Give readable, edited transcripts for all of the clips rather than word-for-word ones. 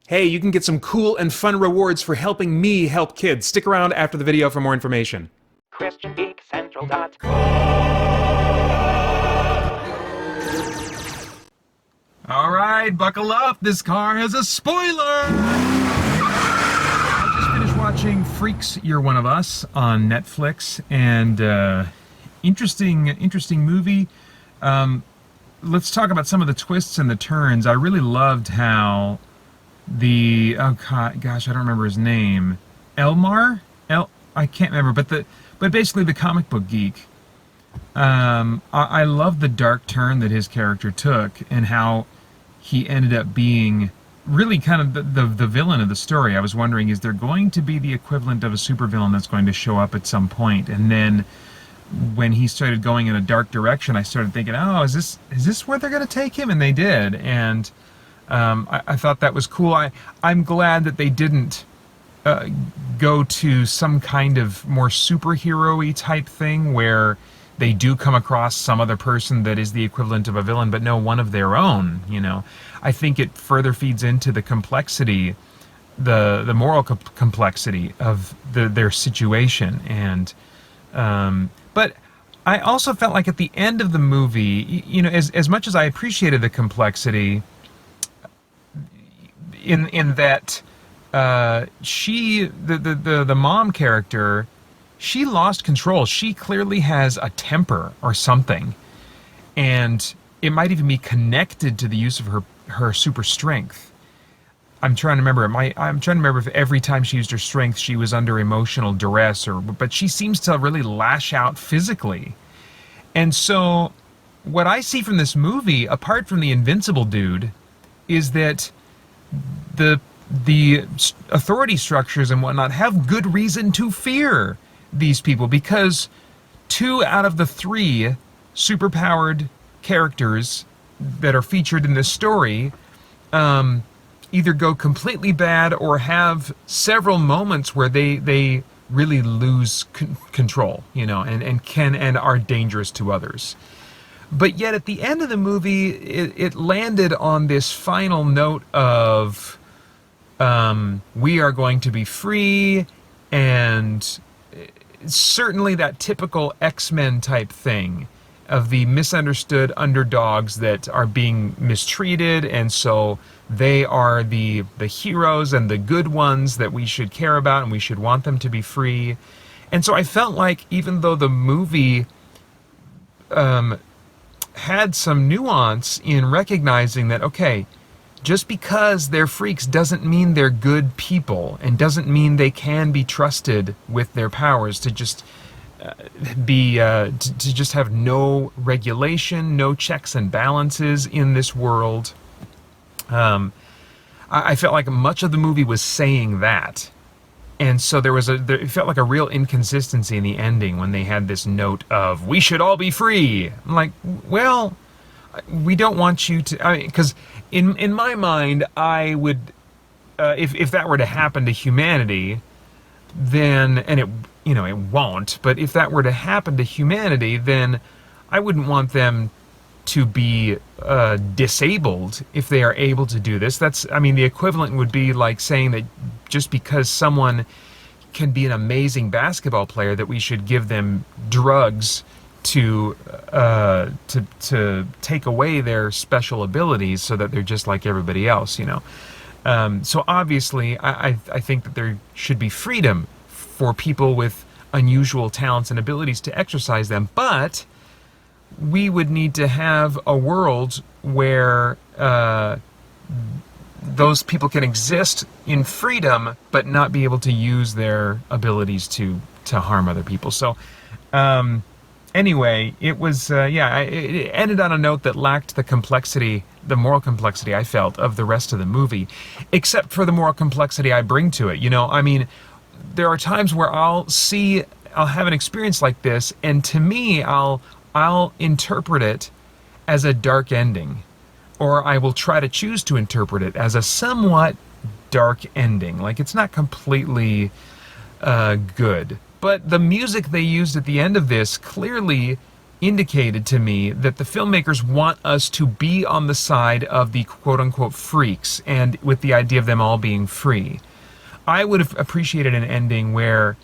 Hey, you can get some cool and fun rewards for helping me help kids. Stick around after the video for more information. All right, buckle up. This car has a spoiler. I just finished watching Freaks, You're One of Us on Netflix, and interesting movie. Let's talk about some of the twists and the turns. I really loved how gosh, I don't remember his name. I can't remember, but basically the comic book geek. I love the dark turn that his character took and how he ended up being really kind of the villain of the story. I was wondering, is there going to be the equivalent of a supervillain that's going to show up at some point? And then when he started going in a dark direction, I started thinking, oh, is this where they're going to take him? And they did. And I thought that was cool. I'm glad that they didn't go to some kind of more superhero-y type thing where they do come across some other person that is the equivalent of a villain, but no, one of their own, you know. I think it further feeds into the complexity, the moral complexity of their situation. And but I also felt like at the end of the movie, you know, as much as I appreciated the complexity, in that the mom character, she lost control. She clearly has a temper or something, and it might even be connected to the use of her super strength. I'm trying to remember. I'm trying to remember if every time she used her strength, she was under emotional duress, but she seems to really lash out physically. And so, what I see from this movie, apart from the invincible dude, is that the authority structures and whatnot have good reason to fear these people, because 2 out of the 3 superpowered characters that are featured in this story either go completely bad or have several moments where they really lose control, you know, and are dangerous to others. But yet at the end of the movie, it landed on this final note of we are going to be free, and certainly that typical X-Men type thing of the misunderstood underdogs that are being mistreated, and so they are the heroes and the good ones that we should care about, and we should want them to be free. And so I felt like even though the movie had some nuance in recognizing that, okay, just because they're freaks doesn't mean they're good people, and doesn't mean they can be trusted with their powers to just to just have no regulation, no checks and balances in this world. I felt like much of the movie was saying that. And so it felt like a real inconsistency in the ending when they had this note of, we should all be free. I'm like, well, we don't want you to, because in my mind, I would, if that were to happen to humanity, then, and it won't, but if that were to happen to humanity, then I wouldn't want them to be disabled if they are able to do this. The equivalent would be like saying that just because someone can be an amazing basketball player, that we should give them drugs to take away their special abilities so that they're just like everybody else, you know. So obviously, I think that there should be freedom for people with unusual talents and abilities to exercise them, but we would need to have a world where those people can exist in freedom, but not be able to use their abilities to harm other people. So, anyway, it was, it ended on a note that lacked the complexity, the moral complexity I felt of the rest of the movie, except for the moral complexity I bring to it. You know, I mean, there are times where I'll have an experience like this, and to me, I'll interpret it as a dark ending, or I will try to choose to interpret it as a somewhat dark ending. Like, it's not completely good. But the music they used at the end of this clearly indicated to me that the filmmakers want us to be on the side of the quote-unquote freaks, and with the idea of them all being free. I would have appreciated an ending where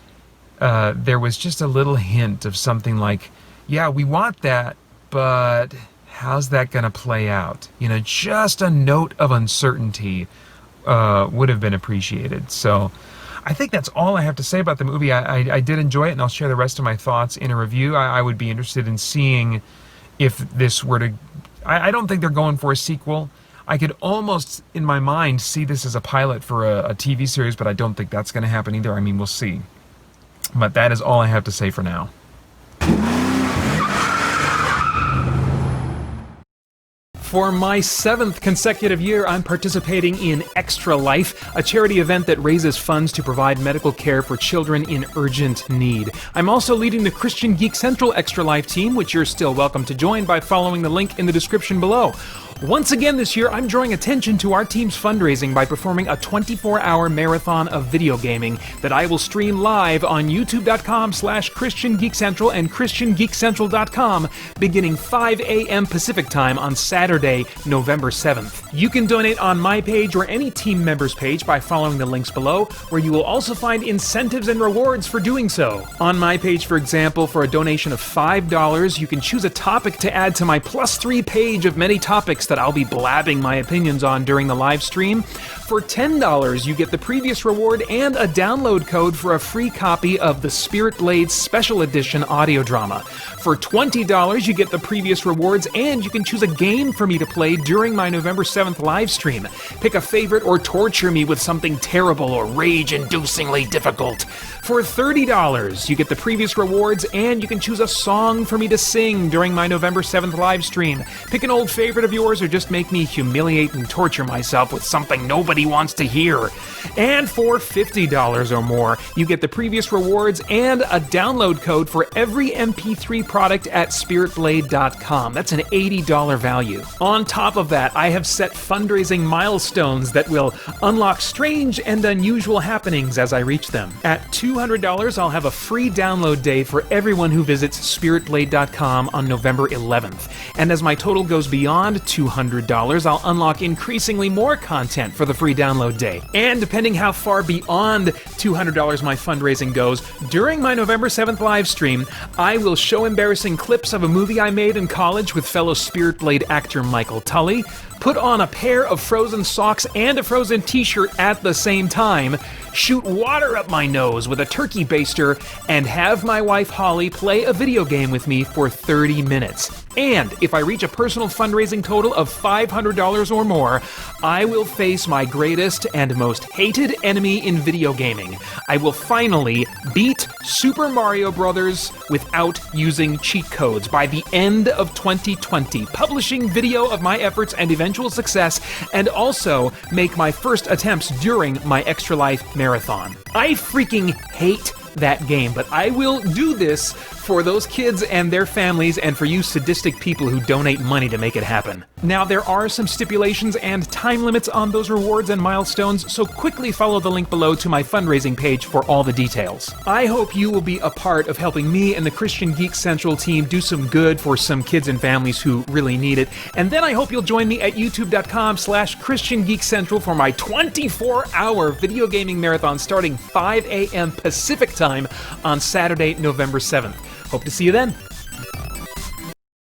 there was just a little hint of something like, yeah, we want that, but how's that going to play out? You know, just a note of uncertainty would have been appreciated. So I think that's all I have to say about the movie. I did enjoy it, and I'll share the rest of my thoughts in a review. I would be interested in seeing if this were to... I don't think they're going for a sequel. I could almost, in my mind, see this as a pilot for a TV series, but I don't think that's going to happen either. I mean, we'll see. But that is all I have to say for now. For my 7th consecutive year, I'm participating in Extra Life, a charity event that raises funds to provide medical care for children in urgent need. I'm also leading the Christian Geek Central Extra Life team, which you're still welcome to join by following the link in the description below. Once again this year, I'm drawing attention to our team's fundraising by performing a 24-hour marathon of video gaming that I will stream live on youtube.com/ChristianGeekCentral and ChristianGeekCentral.com beginning 5 a.m. Pacific time on Saturday, November 7th. You can donate on my page or any team member's page by following the links below, where you will also find incentives and rewards for doing so. On my page, for example, for a donation of $5, you can choose a topic to add to my +3 page of many topics that I'll be blabbing my opinions on during the live stream. For $10, you get the previous reward and a download code for a free copy of the Spirit Blade Special Edition audio drama. For $20, you get the previous rewards, and you can choose a game for me to play during my November 7th live stream. Pick a favorite or torture me with something terrible or rage-inducingly difficult. For $30, you get the previous rewards, and you can choose a song for me to sing during my November 7th live stream. Pick an old favorite of yours, or just make me humiliate and torture myself with something nobody wants to hear. And for $50 or more, you get the previous rewards and a download code for every MP3 product at SpiritBlade.com. That's an $80 value. On top of that, I have set fundraising milestones that will unlock strange and unusual happenings as I reach them. At $200, I'll have a free download day for everyone who visits SpiritBlade.com on November 11th. And as my total goes beyond $200, I'll unlock increasingly more content for the free download day. And depending how far beyond $200 my fundraising goes, during my November 7th live stream, I will show embarrassing clips of a movie I made in college with fellow Spirit Blade actor Michael Tully, put on a pair of Frozen socks and a Frozen t-shirt at the same time, shoot water up my nose with a turkey baster, and have my wife Holly play a video game with me for 30 minutes. And if I reach a personal fundraising total of $500 or more, I will face my greatest and most hated enemy in video gaming. I will finally beat Super Mario Bros. Without using cheat codes by the end of 2020, publishing video of my efforts and eventual success, and also make my first attempts during my Extra Life marathon. I freaking hate that game, but I will do this for those kids and their families, and for you sadistic people who donate money to make it happen. Now, there are some stipulations and time limits on those rewards and milestones, so quickly follow the link below to my fundraising page for all the details. I hope you will be a part of helping me and the Christian Geek Central team do some good for some kids and families who really need it, and then I hope you'll join me at youtube.com/ChristianGeekCentral for my 24-hour video gaming marathon starting 5 a.m. Pacific time on Saturday, November 7th. Hope to see you then.